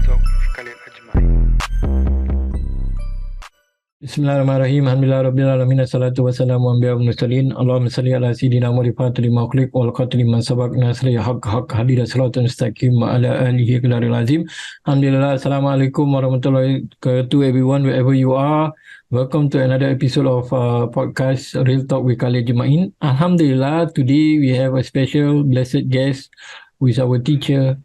Talk with Khalid Ajmain. Bismillahirrahmanirrahim. Alhamdulillah rabbil alamin. Assalatu wassalamu ala mursalin. Allahumma salli ala sayyidina Muhammad lima ukhliq wal khatim man sabaq nasri haq hadir salatan mustaqim ala alihi qadril azim. Alhamdulillah. Assalamualaikum warahmatullahi wabarakatuh everyone wherever you are. Welcome to another episode of podcast Real Talk with Khalid Ajmain. Alhamdulillah, today we have a special blessed guest who is our teacher,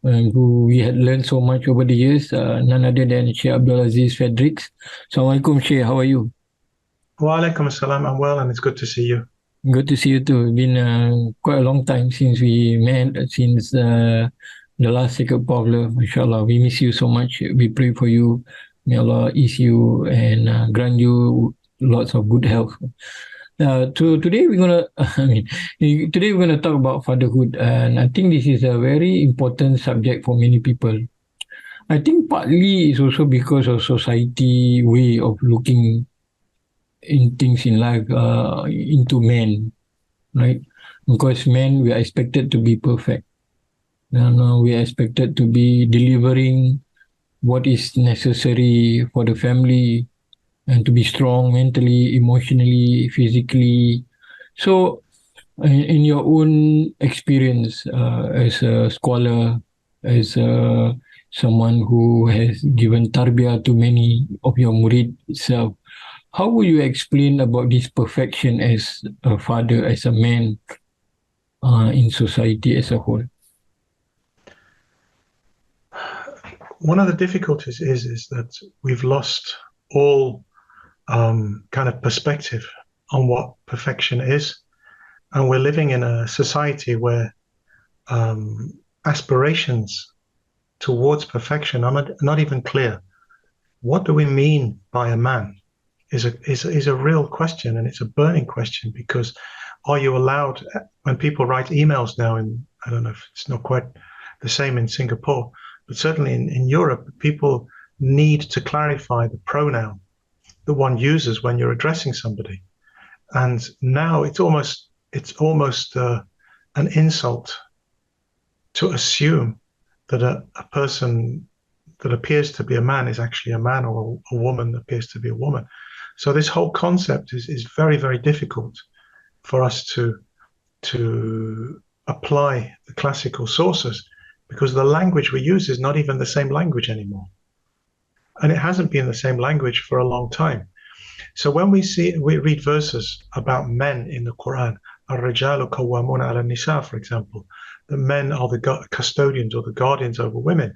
who we had learned so much over the years, none other than Shaykh Abdul Aziz Fredericks. Assalamualaikum, Shaykh. How are you? Wa alaikum assalam. I'm well, and it's good to see you. Good to see you too. It's been quite a long time since we met, since the last Secret Problem. Inshallah, we miss you so much. We pray for you. May Allah ease you and grant you lots of good health. Today we're gonna talk about fatherhood, and I think this is a very important subject for many people. I think partly it's also because of society way of looking in things in life, into men, right? Because men, we are expected to be perfect. We are expected to be delivering what is necessary for the family, and to be strong mentally, emotionally, physically. So, in your own experience as a scholar, as someone who has given tarbiyah to many of your murid itself, how would you explain about this perfection as a father, as a man, in society as a whole? One of the difficulties is that we've lost all kind of perspective on what perfection is, and we're living in a society where aspirations towards perfection are not even clear. What do we mean by a man is a real question, and it's a burning question, because are you allowed, when people write emails now, and I don't know if it's not quite the same in Singapore, but certainly in Europe, people need to clarify the pronoun that one uses when you're addressing somebody. And now it's almost an insult to assume that a person that appears to be a man is actually a man, or a woman that appears to be a woman. So this whole concept is very, very difficult for us to apply the classical sources, because the language we use is not even the same language anymore. And it hasn't been the same language for a long time. So when we read verses about men in the Quran, Ar-Rijalu Qawwamuna ala Nisa, for example, the men are the custodians or the guardians over women,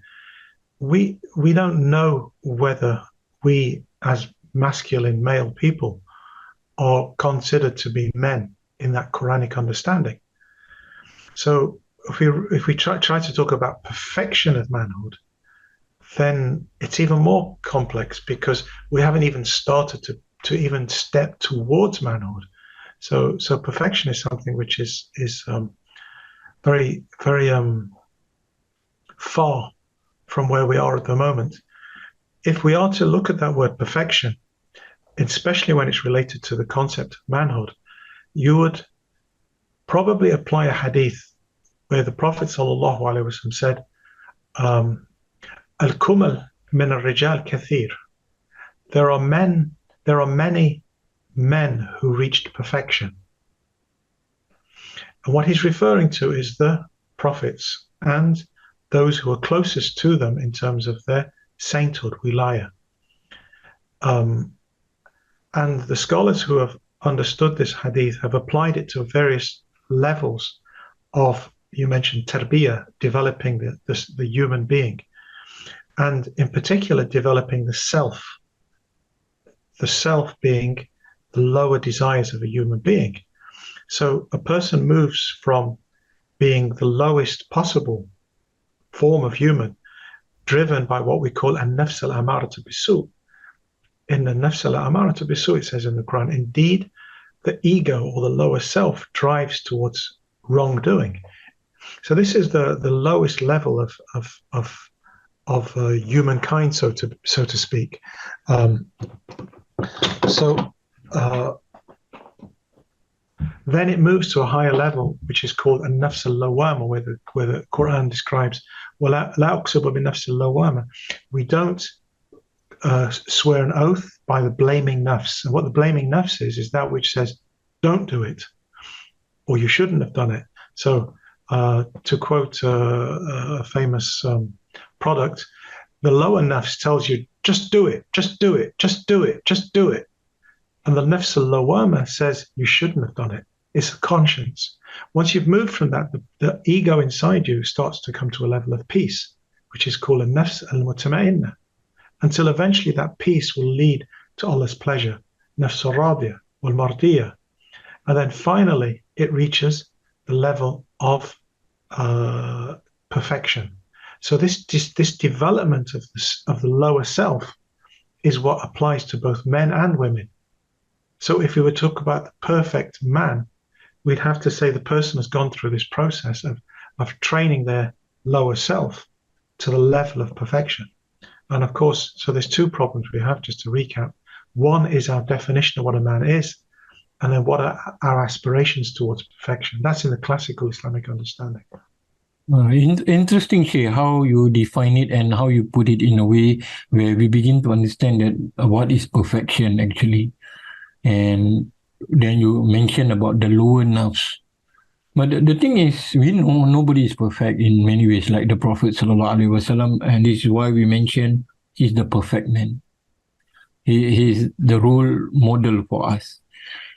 we don't know whether we as masculine male people are considered to be men in that Quranic understanding. So if we try to talk about perfection of manhood, then it's even more complex, because we haven't even started to even step towards manhood. So perfection is something which is very, very far from where we are at the moment. If we are to look at that word perfection, especially when it's related to the concept of manhood, you would probably apply a hadith where the Prophet ﷺ said, Al-Kumal min al-Rijal kathir. There are many men who reached perfection. And what he's referring to is the prophets and those who are closest to them in terms of their sainthood, wilaya. And the scholars who have understood this hadith have applied it to various levels of, you mentioned tarbiyah, developing the human being, and in particular developing the self being the lower desires of a human being. So a person moves from being the lowest possible form of human, driven by what we call an-nafs al-amaratu bisu. In the nafs al-amaratu bisu, it says in the Quran, indeed, the ego or the lower self drives towards wrongdoing. So this is the lowest level of humankind, so to speak. Then it moves to a higher level, which is called a nafs al-lawama, where the Quran describes, وَلَا أُقْسِمُ بِالنَّفْسِ اللَّوَّامَةِ. We don't swear an oath by the blaming nafs. And what the blaming nafs is that which says, don't do it, or you shouldn't have done it. So to quote a famous product, the lower nafs tells you, just do it, just do it, just do it, just do it. And the nafs al-lawama says, you shouldn't have done it. It's a conscience. Once you've moved from that, the ego inside you starts to come to a level of peace, which is called a nafs al-mutma'inna, until eventually that peace will lead to Allah's pleasure, nafs al-radiyah wal-mardiyah. And then finally, it reaches the level of perfection. So this development of the lower self is what applies to both men and women. So if we were to talk about the perfect man, we'd have to say the person has gone through this process of training their lower self to the level of perfection. And of course, so there's two problems we have, just to recap. One is our definition of what a man is, and then what are our aspirations towards perfection. That's in the classical Islamic understanding. Interesting, Shaykh, how you define it and how you put it in a way where we begin to understand that what is perfection actually. And then you mentioned about the lower nafs. But the thing is, we know nobody is perfect in many ways, like the Prophet ﷺ, and this is why we mention he's the perfect man. He's the role model for us.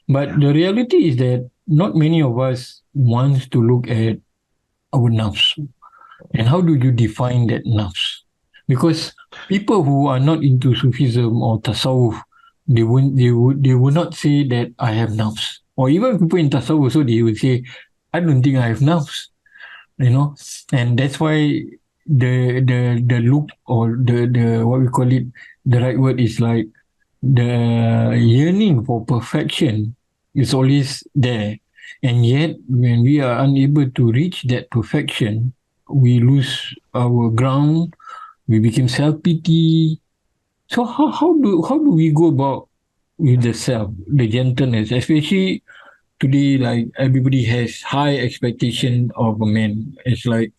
But the reality is that not many of us wants to look at our nafs. And how do you define that nafs? Because people who are not into Sufism or Tasawwuf, they would not say that I have nafs. Or even people in Tasawwuf, so they would say, I don't think I have nafs. You know? And that's why the look, or the what we call it, the right word is like the yearning for perfection is always there. And yet, when we are unable to reach that perfection, we lose our ground, we become self-pity. So how do we go about with the self, the gentleness, especially today, like everybody has high expectation of a man. It's like,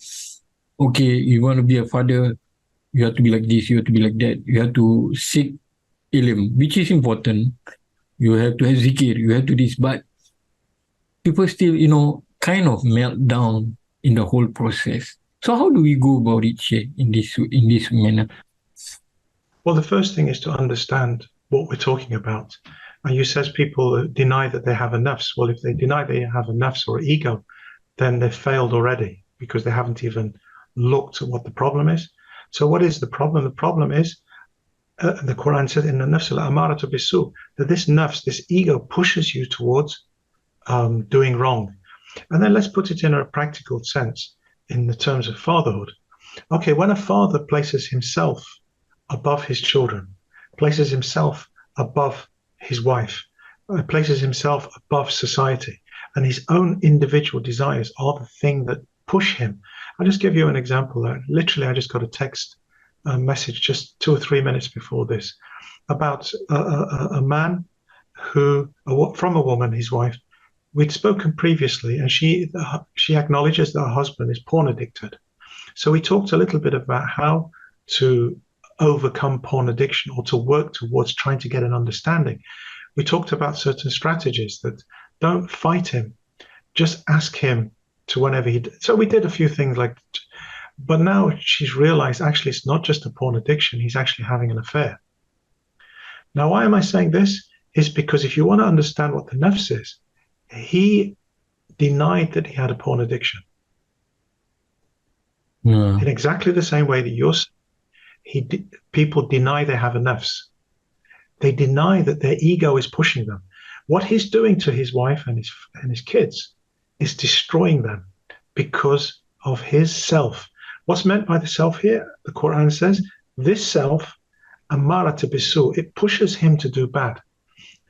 okay, you want to be a father, you have to be like this, you have to be like that, you have to seek ilm, which is important. You have to have zikir, you have to this, but people still, kind of melt down in the whole process. So how do we go about it, Shaykh, in this manner? Well, the first thing is to understand what we're talking about. And you says people deny that they have a nafs. Well, if they deny they have a nafs or ego, then they've failed already, because they haven't even looked at what the problem is. So what is the problem? The problem is, the Quran says, in the nafs al-amaratu bisu, that this nafs, this ego, pushes you towards doing wrong. And then let's put it in a practical sense in the terms of fatherhood. Okay, when a father places himself above his children, places himself above his wife, places himself above society, and his own individual desires are the thing that push him. I'll just give you an example. Literally, I just got a text message just 2 or 3 minutes before this about a man from a woman, his wife. We'd spoken previously, and she acknowledges that her husband is porn addicted. So we talked a little bit about how to overcome porn addiction, or to work towards trying to get an understanding. We talked about certain strategies, that don't fight him, just ask him to whenever so we did a few things like, but now she's realized actually it's not just a porn addiction, he's actually having an affair. Now, why am I saying this? Is because if you want to understand what the nafs is, he denied that he had a porn addiction. In exactly the same way that you're saying, people deny they have a nafs. They deny that their ego is pushing them. What he's doing to his wife and his kids is destroying them because of his self. What's meant by the self here? The Quran says, this self, amaratu bisu, it pushes him to do bad.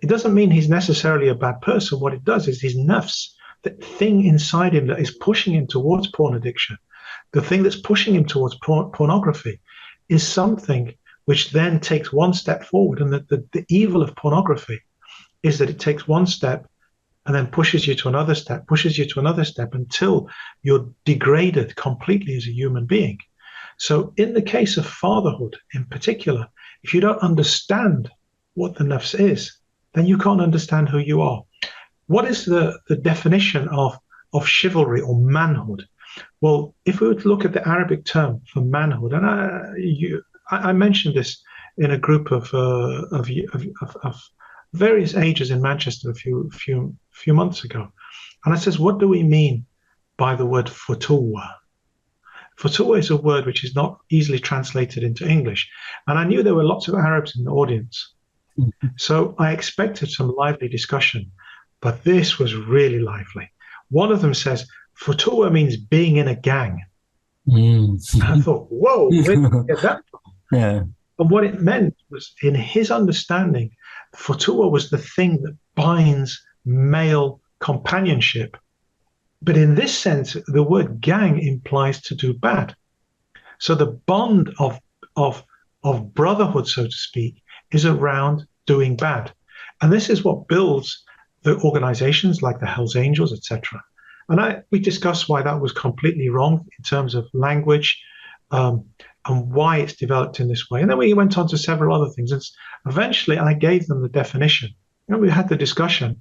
It doesn't mean he's necessarily a bad person. What it does is his nafs, the thing inside him that is pushing him towards porn addiction, the thing that's pushing him towards pornography, is something which then takes one step forward. And the evil of pornography is that it takes one step and then pushes you to another step, pushes you to another step until you're degraded completely as a human being. So in the case of fatherhood in particular, if you don't understand what the nafs is, then you can't understand who you are. What is the definition of chivalry or manhood? Well, if we were to look at the Arabic term for manhood, and I mentioned this in a group of various ages in Manchester a few months ago, and I says, what do we mean by the word futuwa? Futuwa is a word which is not easily translated into English, and I knew there were lots of Arabs in the audience, so I expected some lively discussion, but this was really lively. One of them says, futuwa means being in a gang. And I thought, whoa, where did you get that from? Yeah. And what it meant was, in his understanding, futuwa was the thing that binds male companionship. But in this sense, the word gang implies to do bad. So the bond of brotherhood, so to speak, is around doing bad. And this is what builds the organizations like the Hells Angels, etc. And we discussed why that was completely wrong in terms of language, and why it's developed in this way. And then we went on to several other things. And eventually I gave them the definition. We had the discussion.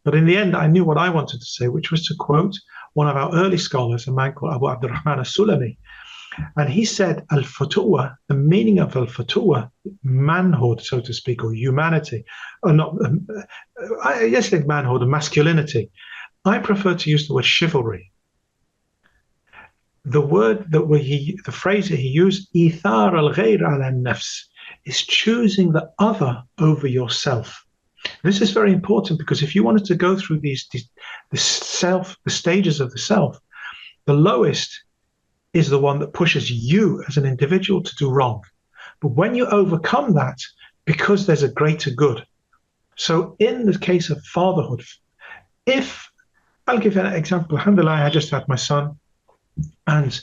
But in the end, I knew what I wanted to say, which was to quote one of our early scholars, a man called Abu Abdurrahman al-Sulami. And he said, al-futuwa, the meaning of al-futuwa, manhood, so to speak, or humanity, or not, yes, like manhood or masculinity. I prefer to use the word chivalry. The word the phrase that he used, ithar al-ghayr ala nafs, is choosing the other over yourself. This is very important, because if you wanted to go through the stages of the self, the lowest is the one that pushes you as an individual to do wrong. But when you overcome that, because there's a greater good. So in the case of fatherhood, if I'll give you an example. Alhamdulillah, I just had my son, and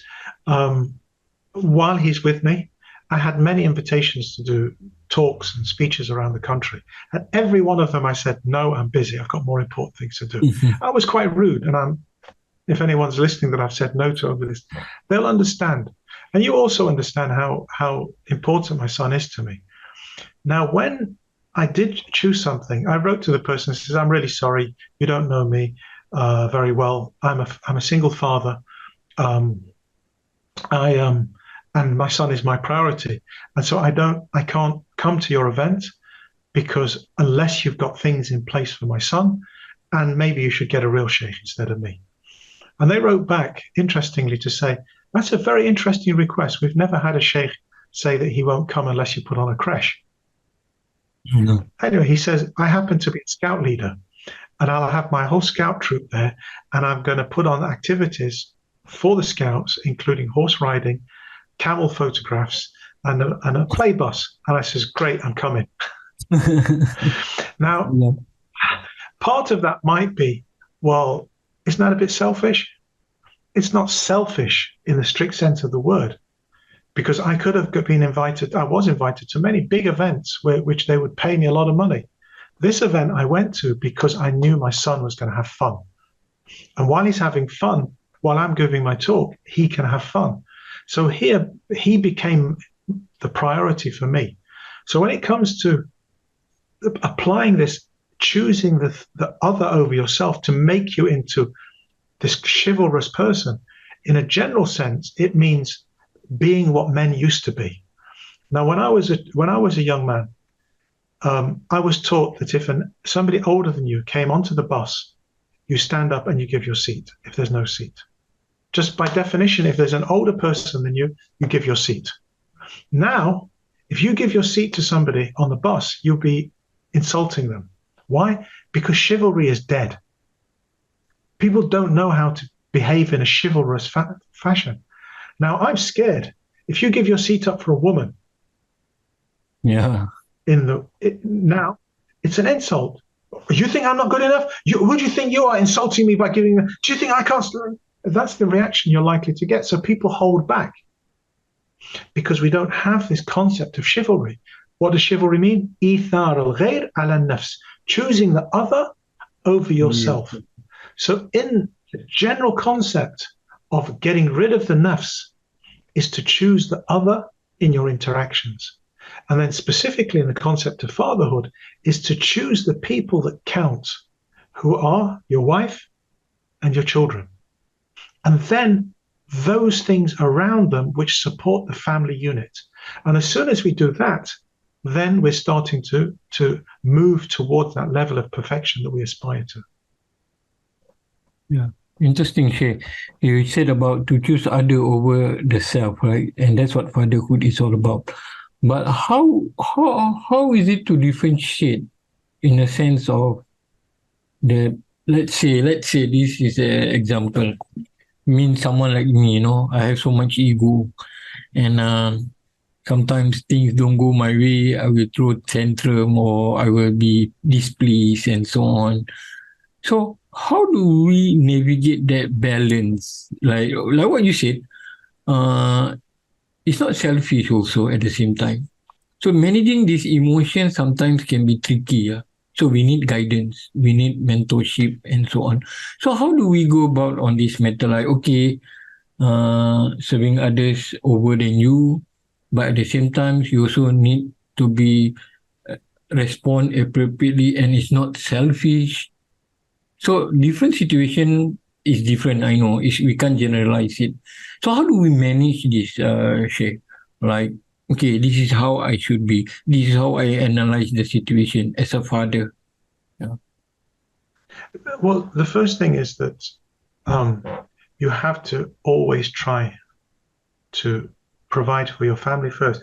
while he's with me, I had many invitations to do talks and speeches around the country. And every one of them I said, no, I'm busy. I've got more important things to do. I was quite rude. And if anyone's listening that I've said no to over this, they'll understand. And you also understand how important my son is to me. Now, when I did choose something, I wrote to the person and says, I'm really sorry. You don't know me very well. I'm a single father. And my son is my priority. And so I can't come to your event, because unless you've got things in place for my son, and maybe you should get a real sheikh instead of me. And they wrote back, interestingly, to say, that's a very interesting request. We've never had a sheikh say that he won't come unless you put on a creche. No. Anyway, he says, I happen to be a scout leader, and I'll have my whole scout troop there, and I'm going to put on activities for the scouts, including horse riding, camel photographs, and a play bus. And I says, great, I'm coming. Now, Yeah. part of that might be, well, isn't that a bit selfish? It's not selfish in the strict sense of the word, because I could have been invited. I was invited to many big events which they would pay me a lot of money. This event I went to because I knew my son was going to have fun. And while he's having fun, while I'm giving my talk, he can have fun. So here, he became the priority for me. So when it comes to applying this, choosing the other over yourself to make you into this chivalrous person, in a general sense, it means being what men used to be. Now, when I was a young man, I was taught that if somebody older than you came onto the bus, you stand up and you give your seat if there's no seat. Just by definition, if there's an older person than you, you give your seat. Now, if you give your seat to somebody on the bus, you'll be insulting them. Why? Because chivalry is dead. People don't know how to behave in a chivalrous fashion. Now, I'm scared. If you give your seat up for a woman, Yeah. now it's an insult. You think I'm not good enough? Who do you think you are, insulting me by giving me? Do you think I can't? That's the reaction you're likely to get. So people hold back because we don't have this concept of chivalry. What does chivalry mean? Ithar al-ghayr ala nafs, choosing the other over Yes. yourself. So in the general concept of getting rid of the nafs is to choose the other in your interactions. And then specifically in the concept of fatherhood is to choose the people that count, who are your wife and your children. And then those things around them which support the family unit. And as soon as we do that, then we're starting to move towards that level of perfection that we aspire to. Yeah. Interesting, Shay. You said about to choose other over the self, right? And that's what fatherhood is all about. But how is it to differentiate in a sense of the let's say this is an example. Means someone like me, I have so much ego, and sometimes things don't go my way. I will throw tantrum or I will be displeased and so on. So how do we navigate that balance? Like what you said, uh, it's not selfish also at the same time. So managing these emotions sometimes can be tricky. Yeah? So we need guidance, we need mentorship and so on. So how do we go about on this matter? Like, okay, serving others over than you, but at the same time, you also need to be respond appropriately and it's not selfish. So different situation is different. I know we can't generalize it. So how do we manage this, Shay? Like, okay, this is how I should be. This is how I analyze the situation as a father. Yeah. Well, the first thing is that um, you have to always try to provide for your family first.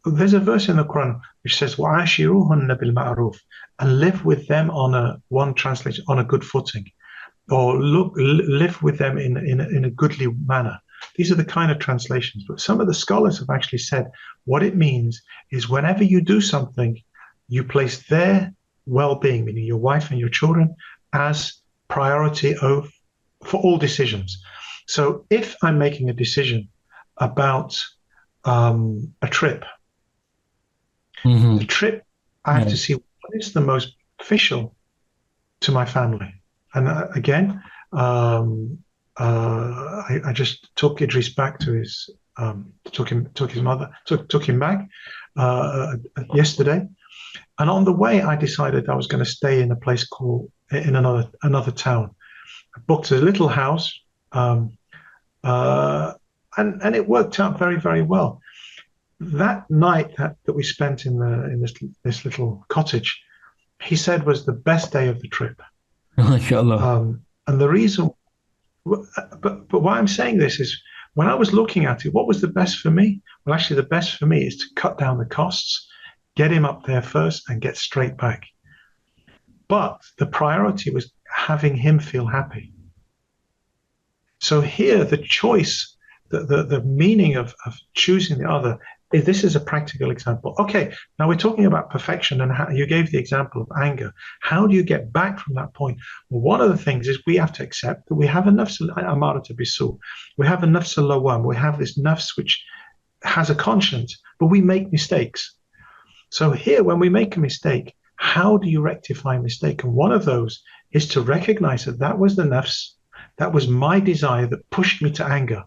There's a verse in the Quran which says, وَعَاشِرُوهُنَّ بِالْمَعْرُوفِ, and live with them on one translation, on a good footing, or live with them in a goodly manner. These are the kind of translations. But some of the scholars have actually said what it means is whenever you do something, you place their well-being, meaning your wife and your children, as priority for all decisions. So if I'm making a decision about a trip, Mm-hmm. the trip, I have to see what is the most beneficial to my family. And again, I just took Idris back to his took him back yesterday, and on the way I decided I was going to stay in a place called in another town. I booked a little house, and it worked out very, very well. That night that we spent in this little cottage, he said was the best day of the trip. MashaAllah. And the reason, but why I'm saying this is when I was looking at it, what was the best for me? Well, actually, the best for me is to cut down the costs, get him up there first, and get straight back. But the priority was having him feel happy. So here, the choice, the meaning of choosing the other, this is a practical example. Okay, now we're talking about perfection, and how you gave the example of anger. How do you get back from that point? Well, one of the things is we have to accept that we have a nafs amarata bisu. We have a nafs lawam. We have this nafs which has a conscience, but we make mistakes. So here, when we make a mistake, how do you rectify a mistake? And one of those is to recognize that that was the nafs, that was my desire that pushed me to anger.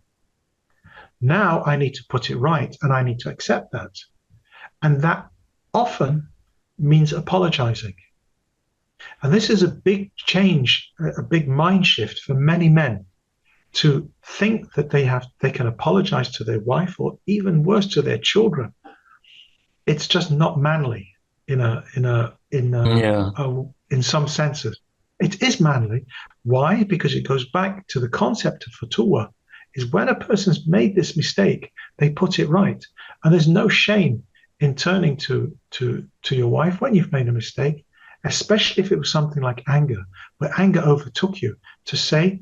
Now I need to put it right, and I need to accept that. And that often means apologizing. And this is a big change, a big mind shift for many men to think that they can apologize to their wife, or even worse, to their children. It's just not manly in some senses. It is manly. Why? Because it goes back to the concept of fatwa. Is when a person's made this mistake, they put it right. And there's no shame in turning to your wife when you've made a mistake, especially if it was something like anger, where anger overtook you, to say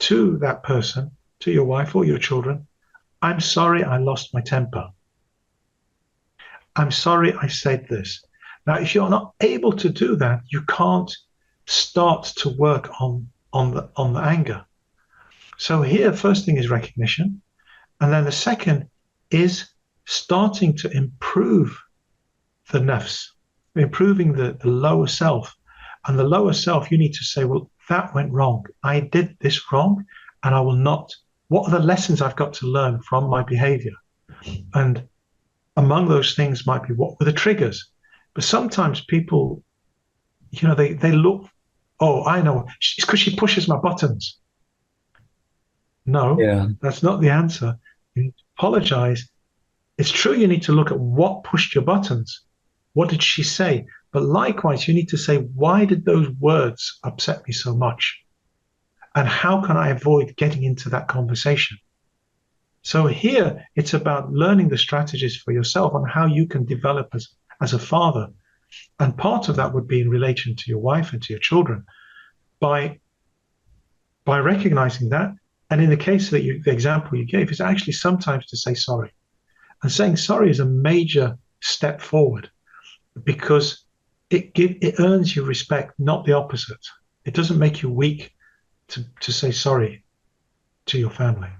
to that person, to your wife or your children, I'm sorry I lost my temper. I'm sorry I said this. Now, if you're not able to do that, you can't start to work on the anger. So here, first thing is recognition. And then the second is starting to improve the nafs, improving the lower self. And the lower self, you need to say, well, that went wrong. I did this wrong, and I will not. What are the lessons I've got to learn from my behavior? And among those things might be, what were the triggers? But sometimes people, they look, oh, I know, it's because she pushes my buttons. No, Yeah. that's not the answer. You need to apologize. It's true, you need to look at what pushed your buttons. What did she say? But likewise, you need to say, why did those words upset me so much? And how can I avoid getting into that conversation? So here, it's about learning the strategies for yourself on how you can develop as a father. And part of that would be in relation to your wife and to your children by recognizing that. And in the case that the example you gave is actually sometimes to say sorry. And saying sorry is a major step forward because it earns you respect, not the opposite. It doesn't make you weak to say sorry to your family.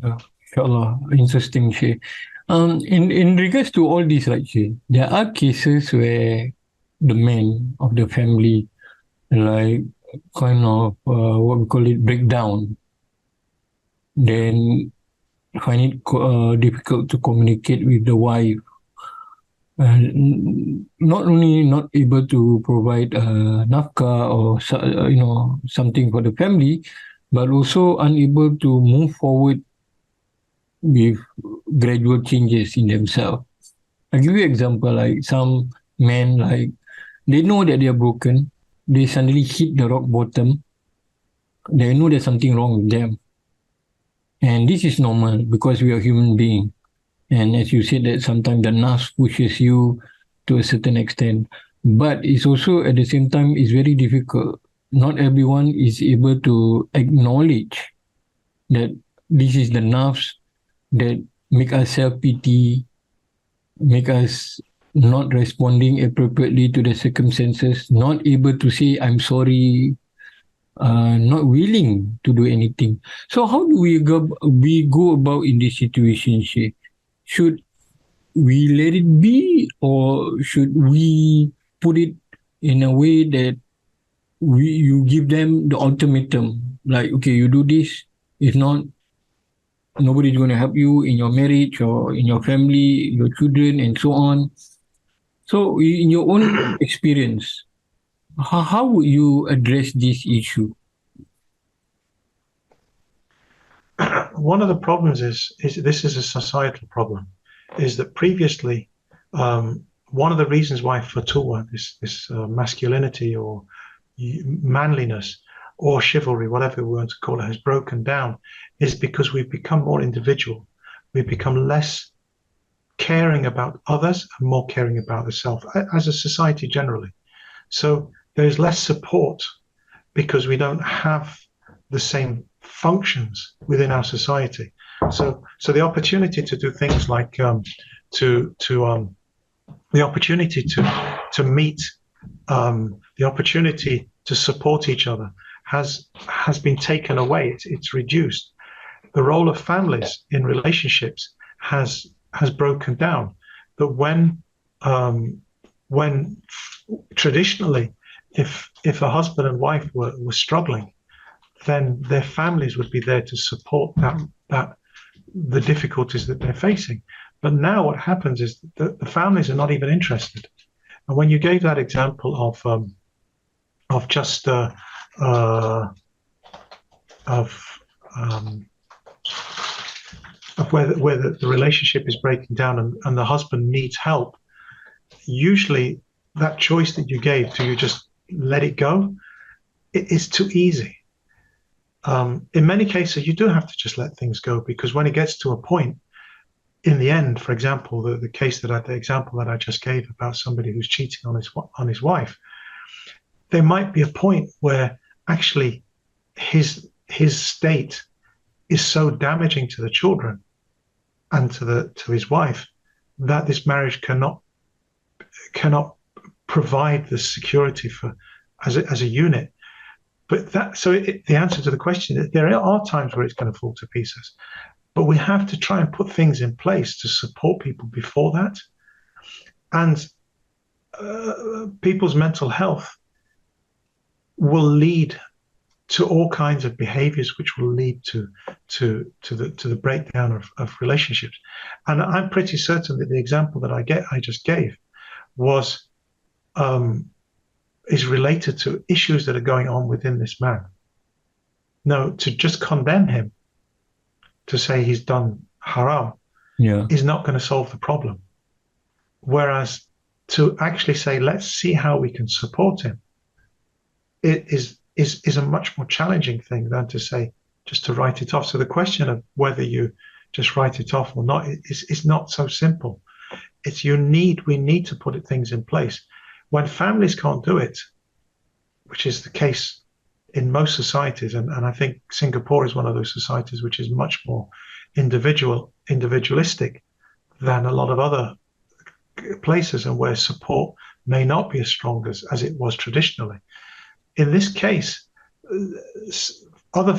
Yeah. Inshallah, interesting, Sheikh. In regards to all this, right, Sheikh, there are cases where the man of the family, like, kind of what we call it, breakdown, then find it difficult to communicate with the wife. Not only not able to provide nafkah or something for the family, but also unable to move forward with gradual changes in themselves. I give you an example, like some men, like they know that they are broken, they suddenly hit the rock bottom, they know there's something wrong with them. And this is normal because we are human beings. And as you said, that sometimes the nafs pushes you to a certain extent. But it's also at the same time, it's very difficult. Not everyone is able to acknowledge that this is the nafs that make us self-pity, make us not responding appropriately to the circumstances, not able to say, I'm sorry, not willing to do anything. So how do we go about in this situation, Sheikh? Should we let it be, or should we put it in a way that you give them the ultimatum, like, okay, you do this, if not, nobody's going to help you in your marriage or in your family, your children, and so on. So in your own experience, how would you address this issue? One of the problems is this is a societal problem, is that previously, one of the reasons why fatuwa, this masculinity or manliness or chivalry, whatever we want to call it, has broken down, is because we've become more individual. We've become less caring about others and more caring about the self as a society generally. So there's less support because we don't have the same functions within our society. So the opportunity to do things like the opportunity to meet, the opportunity to support each other has been taken away. It's reduced. The role of families in relationships has broken down. But when traditionally, if a husband and wife were struggling, then their families would be there to support that the difficulties that they're facing. But now what happens is that the families are not even interested. And when you gave that example of just where the relationship is breaking down and the husband needs help, usually that choice that you gave, do you just let it go? It is too easy. In many cases, you do have to just let things go, because when it gets to a point, in the end, for example, the example that I just gave about somebody who's cheating on his wife, there might be a point where actually his state is so damaging to the children and to his wife that this marriage cannot provide the security for as a unit. But the answer to the question is there are times where it's going to fall to pieces, but we have to try and put things in place to support people before that. And people's mental health will lead to all kinds of behaviors which will lead to the breakdown of relationships. And I'm pretty certain that the example that I just gave was is related to issues that are going on within this man. No, to just condemn him, to say he's done haram, is not going to solve the problem. Whereas to actually say, let's see how we can support him, it is a much more challenging thing than to say, just to write it off. So the question of whether you just write it off or not is not so simple. It's we need to put things in place. When families can't do it, which is the case in most societies, and I think Singapore is one of those societies which is much more individualistic than a lot of other places, and where support may not be as strong as it was traditionally. In this case, other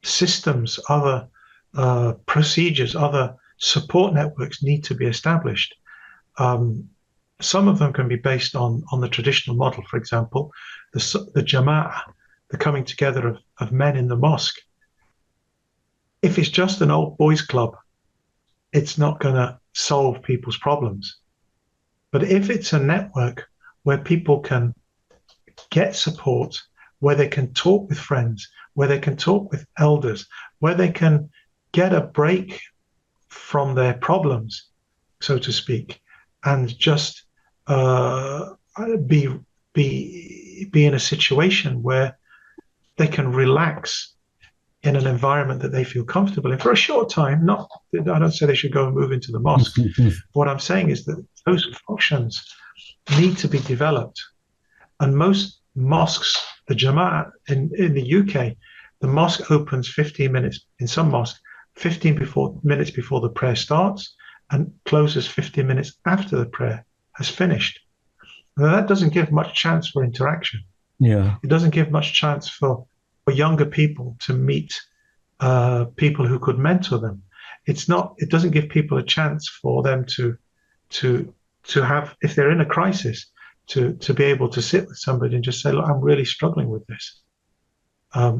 systems, other procedures, other support networks need to be established. Some of them can be based on the traditional model. For example, the jama'ah, the coming together of men in the mosque. If it's just an old boys club, it's not going to solve people's problems. But if it's a network where people can get support, where they can talk with friends, where they can talk with elders, where they can get a break from their problems, so to speak, and just be in a situation where they can relax in an environment that they feel comfortable in for a short time. I don't say they should go and move into the mosque. What I'm saying is that those functions need to be developed. And most mosques, the Jama'at in the UK, the mosque opens 15 minutes, in some mosques, 15 minutes before the prayer starts, and closes 15 minutes after the prayer has finished. Now, that doesn't give much chance for interaction. Yeah. It doesn't give much chance for younger people to meet people who could mentor them. It doesn't give people a chance for them to have, if they're in a crisis, to be able to sit with somebody and just say, look, I'm really struggling with this.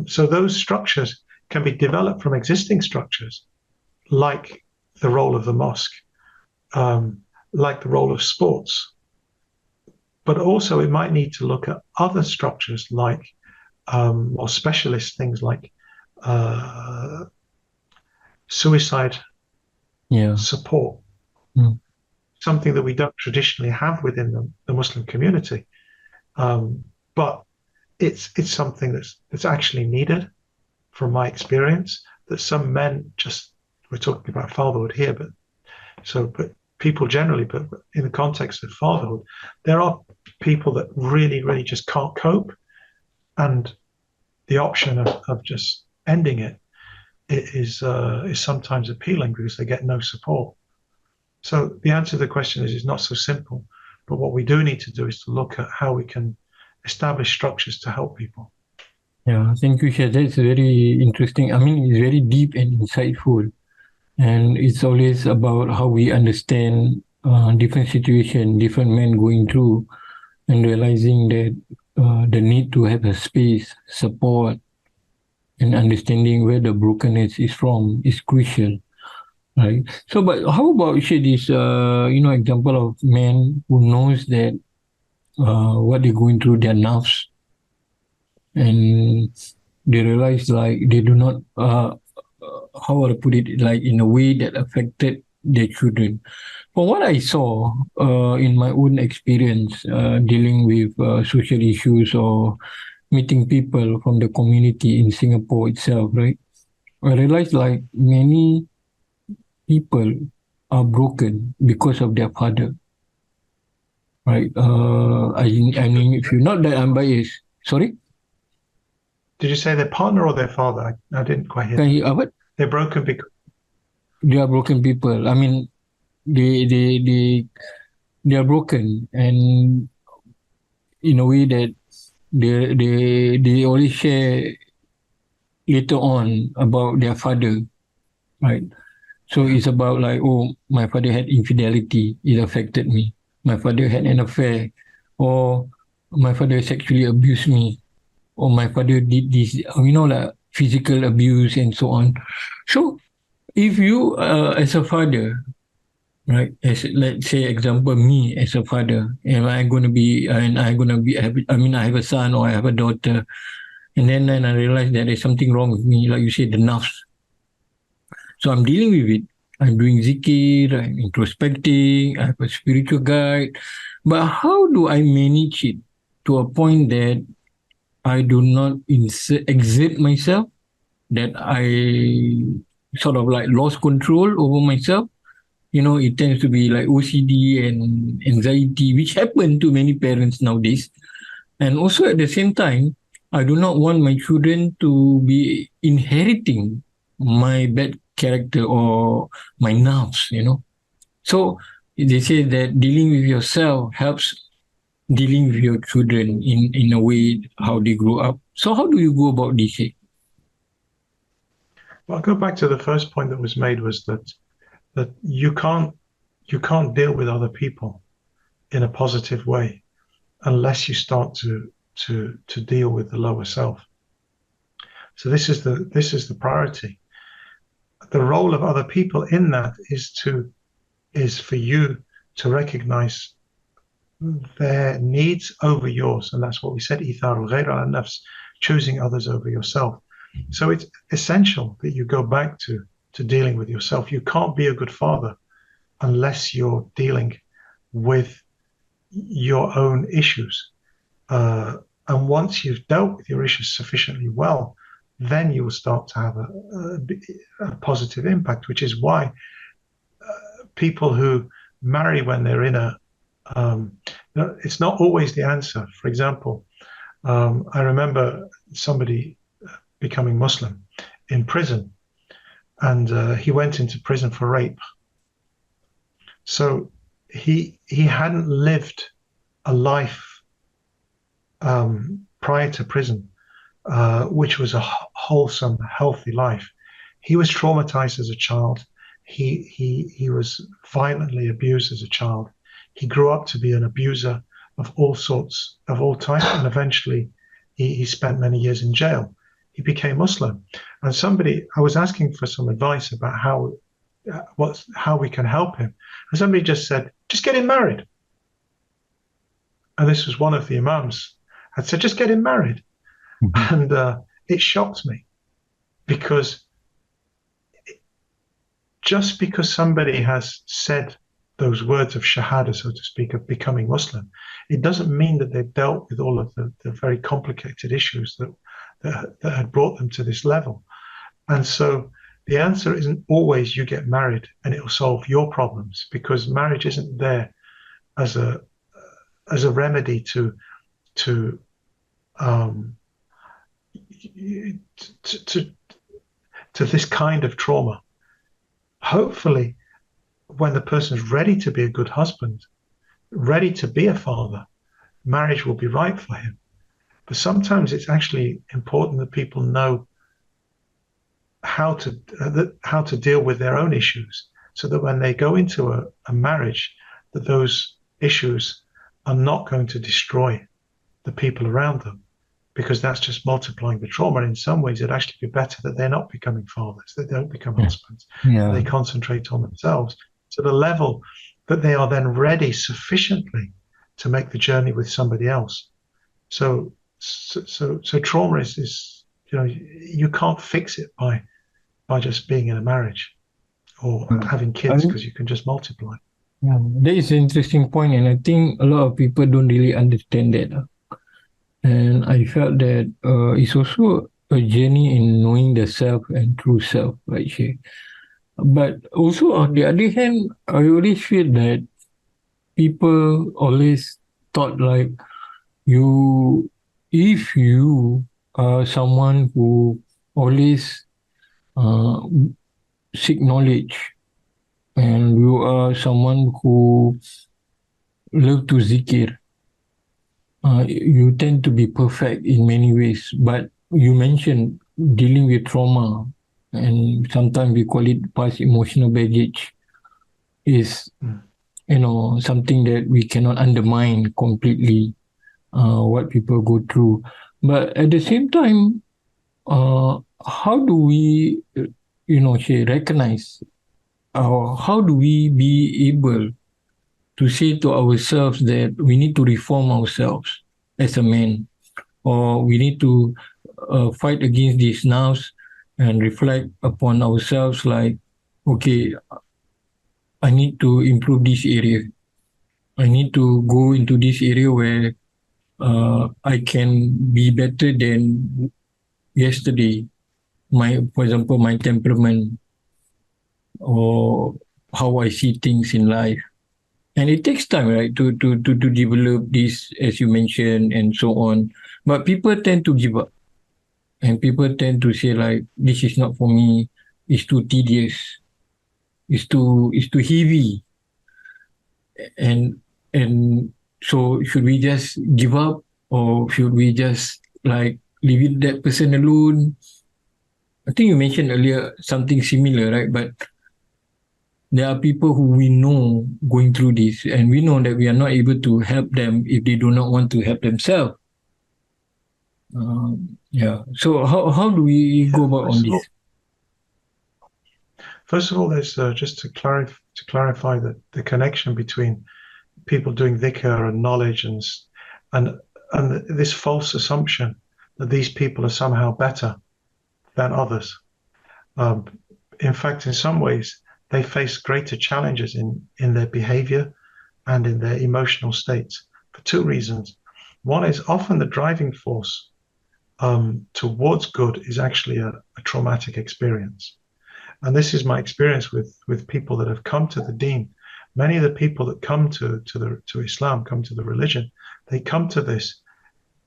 So those structures can be developed from existing structures, like the role of the mosque, like the role of sports. But also it might need to look at other structures, like more specialist things like suicide support, something that we don't traditionally have within the Muslim community. But it's something that's actually needed, from my experience, that some men we're talking about fatherhood here, but people generally, but in the context of fatherhood, there are people that really, really just can't cope. And the option of just ending it is sometimes appealing because they get no support. So the answer to the question is not so simple. But what we do need to do is to look at how we can establish structures to help people. Yeah, thank you, Sheikh. That's very interesting. I mean, it's very deep and insightful. And it's always about how we understand different situations, different men going through, and realizing that the need to have a space, support, and understanding where the brokenness is from is crucial, right? So, but how about this, example of men who knows that what they're going through, their nerves, and they realize like they do not, how would I put it, like in a way that affected their children. From what I saw in my own experience dealing with social issues or meeting people from the community in Singapore itself, right? I realized like many people are broken because of their father, right? I mean, if you're not that unbiased, sorry? Did you say their partner or their father? I didn't quite hear. Can you, what? They're broken because they are broken people. I mean, they are broken, and in a way that they always share later on about their father, right? So it's about like, oh, my father had infidelity, it affected me. My father had an affair, or my father sexually abused me, or my father did this, like physical abuse and so on. So if you, as a father, right, as let's say example me as a father, and I'm gonna be, I have a son or I have a daughter, and then I realize that there's something wrong with me, like you said, the nafs. So I'm dealing with it. I'm doing zikir, I'm introspecting, I have a spiritual guide. But how do I manage it to a point that I do not exert myself, that I sort of like lost control over myself? It tends to be like OCD and anxiety, which happen to many parents nowadays. And also at the same time, I do not want my children to be inheriting my bad character or my nerves. So they say that dealing with yourself helps dealing with your children in a way how they grow up. So how do you go about this? Well, I'll go back to the first point that was made, was that you can't deal with other people in a positive way unless you start to deal with the lower self. So this is the priority. The role of other people in that is for you to recognize their needs over yours, and that's what we said, itharul ghayr ala nafs, choosing others over yourself. So it's essential that you go back to dealing with yourself. You can't be a good father unless you're dealing with your own issues. And once you've dealt with your issues sufficiently well, then you will start to have a positive impact, which is why people who marry when they're in it's not always the answer. For example, I remember somebody becoming Muslim in prison, and he went into prison for rape. So he hadn't lived a life prior to prison, which was a wholesome, healthy life. He was traumatized as a child. He was violently abused as a child. He grew up to be an abuser of all sorts, of all types, and eventually he spent many years in jail. He became Muslim, and I was asking for some advice about how we can help him, and somebody just said, just get him married. And this was one of the imams. I said, just get him married. And it shocked me, because just because somebody has said those words of shahada, so to speak, of becoming Muslim, it doesn't mean that they've dealt with all of the very complicated issues that had brought them to this level. And so the answer isn't always you get married and it'll solve your problems, because marriage isn't there as a remedy to this kind of trauma. Hopefully, when the person's ready to be a good husband, ready to be a father, marriage will be right for him. But sometimes it's actually important that people know how to deal with their own issues, so that when they go into a marriage, that those issues are not going to destroy the people around them, because that's just multiplying the trauma. And in some ways, it'd actually be better that they're not becoming fathers, that they don't become husbands. Yeah. They concentrate on themselves to the level that they are then ready sufficiently to make the journey with somebody else. So trauma is you can't fix it by just being in a marriage or having kids, because you can just multiply. Yeah, that is an interesting point, and I think a lot of people don't really understand that. And I felt that it's also a journey in knowing the self and true self, right here. But also on the other hand, I always feel that people always thought like if you are someone who always seek knowledge, and you are someone who love to zikir, you tend to be perfect in many ways. But you mentioned dealing with trauma, and sometimes we call it past emotional baggage, is something that we cannot undermine completely. what people go through. But at the same time, how do we, recognize, or how do we be able to say to ourselves that we need to reform ourselves as a man, or we need to fight against these nows and reflect upon ourselves like, okay, I need to improve this area. I need to go into this area where I can be better than yesterday. For example, my temperament or how I see things in life. And it takes time, right, to develop this, as you mentioned, and so on. But people tend to give up, and people tend to say like, "This is not for me. It's too tedious. It's too heavy." And so, should we just give up, or should we just like leave it that person alone? I think you mentioned earlier something similar, right? But there are people who we know going through this, and we know that we are not able to help them if they do not want to help themselves. Yeah. So how do we go about on this? First of all, there's just to clarify the connection between people doing dhikr and knowledge and this false assumption that these people are somehow better than others. In fact, in some ways, they face greater challenges in their behavior and in their emotional states for two reasons. One is often the driving force towards good is actually a traumatic experience. And this is my experience with people that have come to the deen. Many of the people that come to Islam, come to the religion, they come to this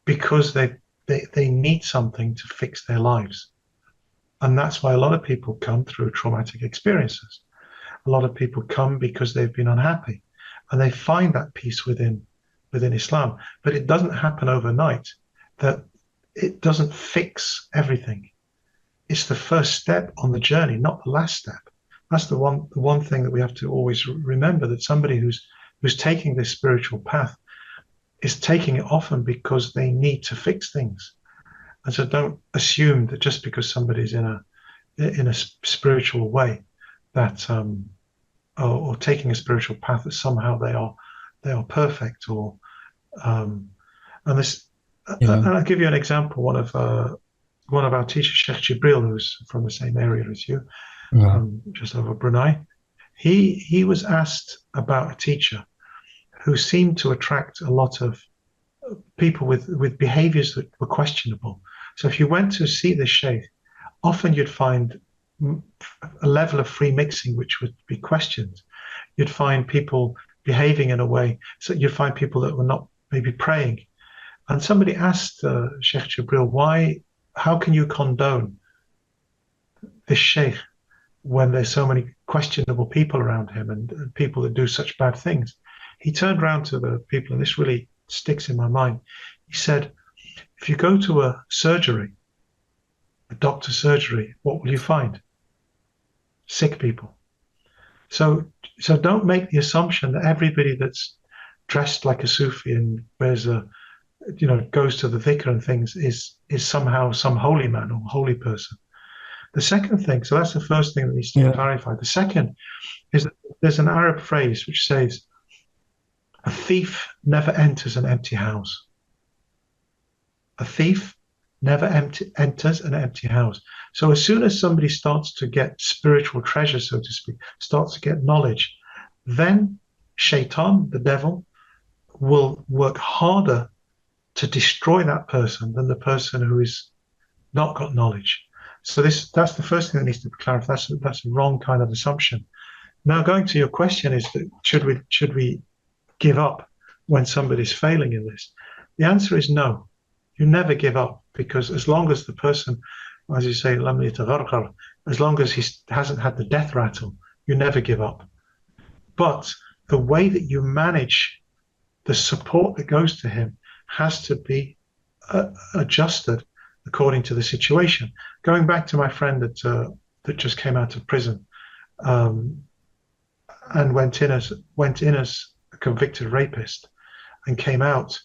because they need something to fix their lives. And that's why a lot of people come through traumatic experiences. A lot of people come because they've been unhappy and they find that peace within Islam. But it doesn't happen overnight. That it doesn't fix everything. It's the first step on the journey, not the last step. That's the one thing that we have to always remember, that somebody who's taking this spiritual path is taking it often because they need to fix things. And so don't assume that just because somebody's in a spiritual way that or taking a spiritual path that somehow they are perfect or and this. Yeah. And I'll give you an example. One of our teachers, Shaykh Jibril, who's from the same area as you, just over Brunei, he was asked about a teacher who seemed to attract a lot of people with behaviors that were questionable. So if you went to see the Shaykh, often you'd find a level of free mixing which would be questioned. You'd find people behaving in a way, so you'd find people that were not maybe praying. And somebody asked Sheikh Jibril, how can you condone this Sheikh when there's so many questionable people around him and people that do such bad things? He turned around to the people, and this really sticks in my mind. He said, if you go to a surgery, a doctor's surgery, what will you find? Sick people. So don't make the assumption that everybody that's dressed like a Sufi and wears goes to the dhikr and things is somehow some holy man or holy person. The second thing, so that's the first thing that needs to be clarified. The second is that there's an Arab phrase which says, a thief never enters an empty house. A thief never enters an empty house. So as soon as somebody starts to get spiritual treasure, so to speak, starts to get knowledge, then Shaitan, the devil, will work harder to destroy that person than the person who is not got knowledge. So that's the first thing that needs to be clarified. That's a wrong kind of assumption. Now, going to your question is that should we give up when somebody's failing in this? The answer is no. You never give up, because as long as the person, as you say, as long as he hasn't had the death rattle, you never give up. But the way that you manage the support that goes to him has to be adjusted according to the situation. Going back to my friend that just came out of prison and went in as a convicted rapist and came out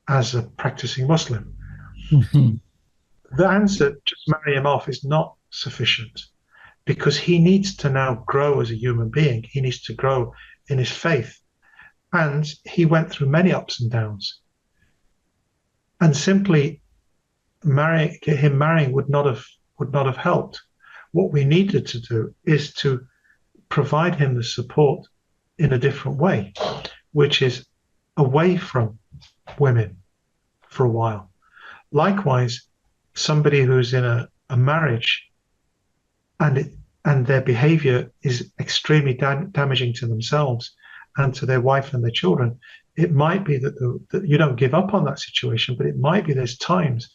as a practicing Muslim. Mhm. The answer, just marry him off, is not sufficient, because he needs to now grow as a human being. He needs to grow in his faith. And he went through many ups and downs. And simply marrying would not have helped. What we needed to do is to provide him the support in a different way, which is away from women for a while. Likewise, somebody who's in a marriage and their behavior is extremely damaging to themselves and to their wife and their children, it might be that you don't give up on that situation, but it might be there's times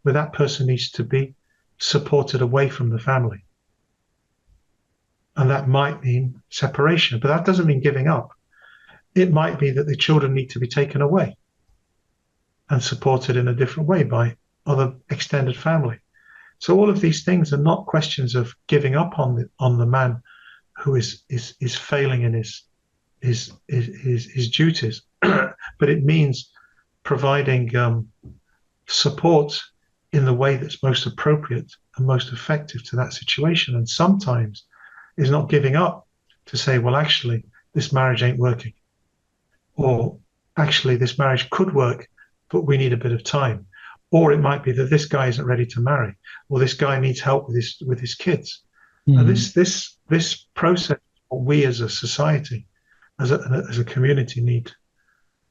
where that person needs to be supported away from the family. And that might mean separation, but that doesn't mean giving up. It might be that the children need to be taken away and supported in a different way by other extended family. So all of these things are not questions of giving up on the man who is failing in his duties, but it means providing support in the way that's most appropriate and most effective to that situation. And sometimes is not giving up to say, well, actually, this marriage ain't working, or actually, this marriage could work, but we need a bit of time. Or it might be that this guy isn't ready to marry, or this guy needs help with his kids. And this process, what we as a society, as a community,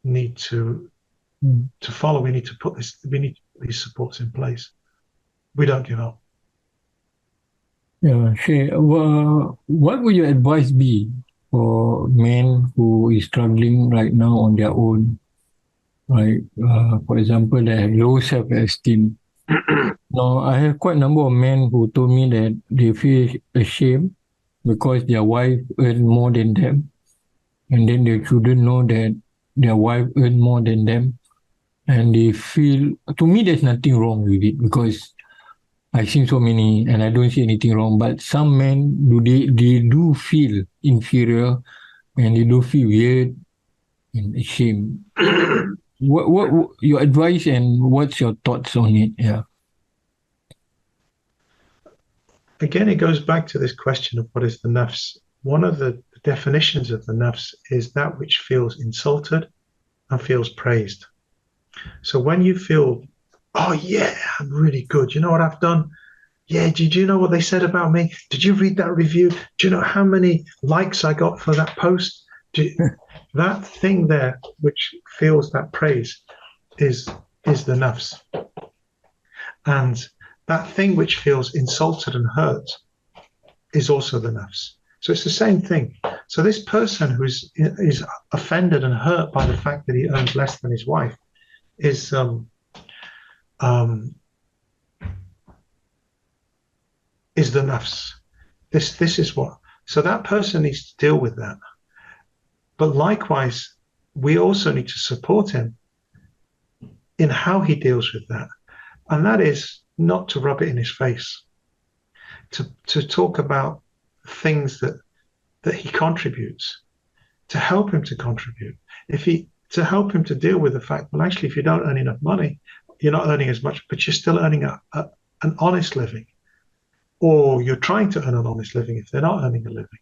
need to follow. We need to put these supports in place. We don't give up. Yeah, Shay, what would your advice be for men who is struggling right now on their own? Like, for example, they have low self-esteem. Now, I have quite a number of men who told me that they feel ashamed because their wife earn more than them, and then their children know that their wife earn more than them, and they feel. To me, there's nothing wrong with it because I've seen so many, and I don't see anything wrong. But some men they do feel inferior, and they do feel weird and ashamed. What your advice and what's your thoughts on it? Yeah. Again, it goes back to this question of what is the nafs. One of the definitions of the nafs is that which feels insulted and feels praised. So when you feel, oh yeah, I'm really good. You know what I've done? Yeah, did you know what they said about me? Did you read that review? Do you know how many likes I got for that post? That thing there which feels that praise is the nafs. And that thing which feels insulted and hurt is also the nafs. So it's the same thing. So this person who is offended and hurt by the fact that he earns less than his wife is the nafs. This is what. So that person needs to deal with that. But likewise, we also need to support him in how he deals with that. And that is not to rub it in his face, to talk about things that he contributes, to help him to contribute. To help him to deal with the fact, well, actually, if you don't earn enough money, you're not earning as much, but you're still earning an honest living, or you're trying to earn an honest living if they're not earning a living.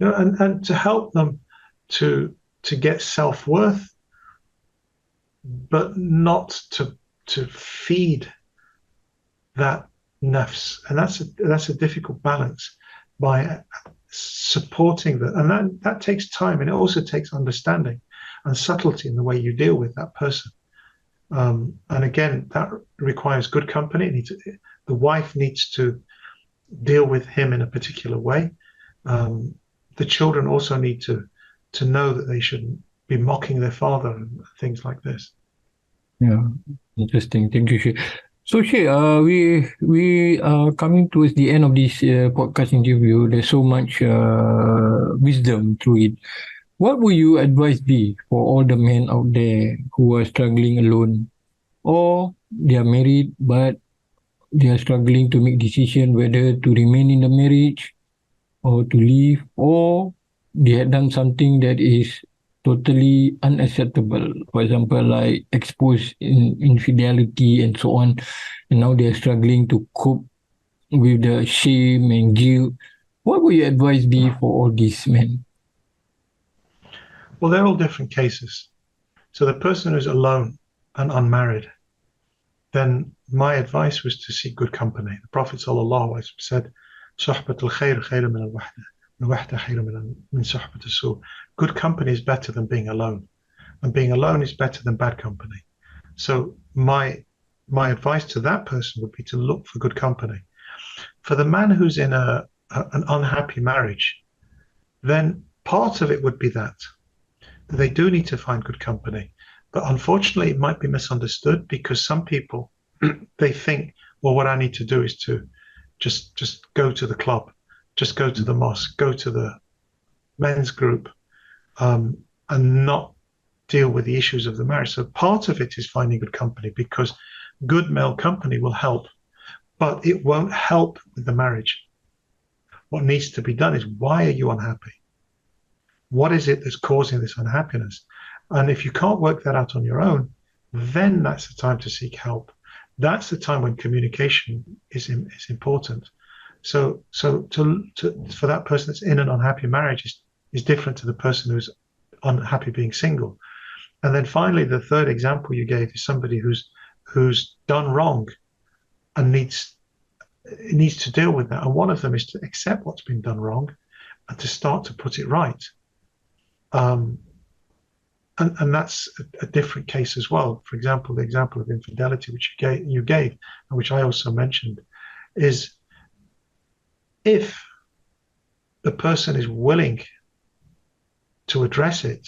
And to help them to get self-worth, but not to feed that nafs. And that's a difficult balance by supporting that. And that takes time, and it also takes understanding and subtlety in the way you deal with that person. And again, that requires good company. The wife needs to deal with him in a particular way. The children also need to know that they shouldn't be mocking their father and things like this. Yeah, interesting. Thank you, Shay. So, Shay, we are coming towards the end of this podcast interview. There's so much wisdom through it. What would your advice be for all the men out there who are struggling alone, or they are married but they are struggling to make decision whether to remain in the marriage or to leave, or they had done something that is totally unacceptable. For example, like exposed infidelity and so on. And now they're struggling to cope with the shame and guilt. What would your advice be for all these men? Well, they're all different cases. So the person who's alone and unmarried, then my advice was to seek good company. The Prophet ﷺ said, صحبة الخير خير من الوحدة الوحدة خير من صحبة السوء. Good company is better than being alone, and being alone is better than bad company. So my advice to that person would be to look for good company. For the man who's in an unhappy marriage, then part of it would be that they do need to find good company. But unfortunately, it might be misunderstood because some people they think, well, what I need to do is to just go to the club, just go to the mosque, go to the men's group, and not deal with the issues of the marriage. So part of it is finding good company because good male company will help, but it won't help with the marriage. What needs to be done is, why are you unhappy? What is it that's causing this unhappiness? And if you can't work that out on your own, then that's the time to seek help. That's the time when communication is important. So for that person that's in an unhappy marriage is different to the person who's unhappy being single. And then finally, the third example you gave is somebody who's done wrong and needs to deal with that. And one of them is to accept what's been done wrong and to start to put it right. And that's a different case as well. For example, the example of infidelity, which you gave, and which I also mentioned, is if the person is willing to address it,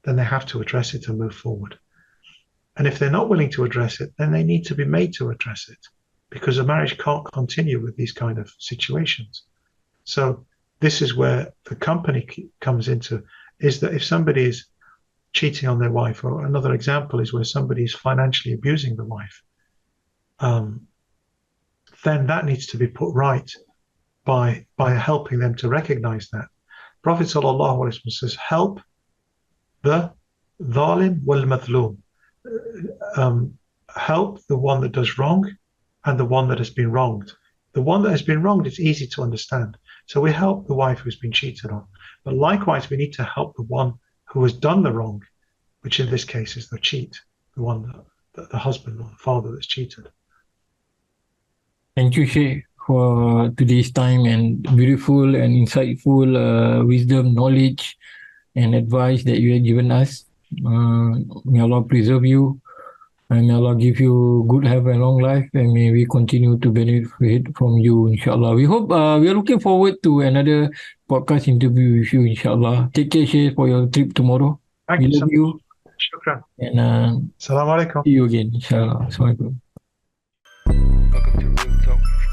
then they have to address it and move forward. And if they're not willing to address it, then they need to be made to address it, because a marriage can't continue with these kind of situations. So this is where the company comes into, is that if somebody is cheating on their wife, or another example is where somebody is financially abusing the wife, then that needs to be put right by helping them to recognize that. Prophet ﷺ says, help the dhalim wal madhlum. Help the one that does wrong and the one that has been wronged. The one that has been wronged is easy to understand. So we help the wife who's been cheated on. But likewise, we need to help the one who has done the wrong, which in this case is the cheat, the one that the husband or the father that's cheated. Thank you, Sheikh, for today's time and beautiful and insightful wisdom, knowledge, and advice that you have given us. May Allah preserve you, and may Allah give you good health and long life, and may we continue to benefit from you, inshallah. We hope, we are looking forward to another podcast interview with you, inshallah. Take care, Sheikh, for your trip tomorrow. We love you. Shukran. And Assalamu alaikum. see you again, inshallah. Assalamualaikum. Welcome to Real Talk.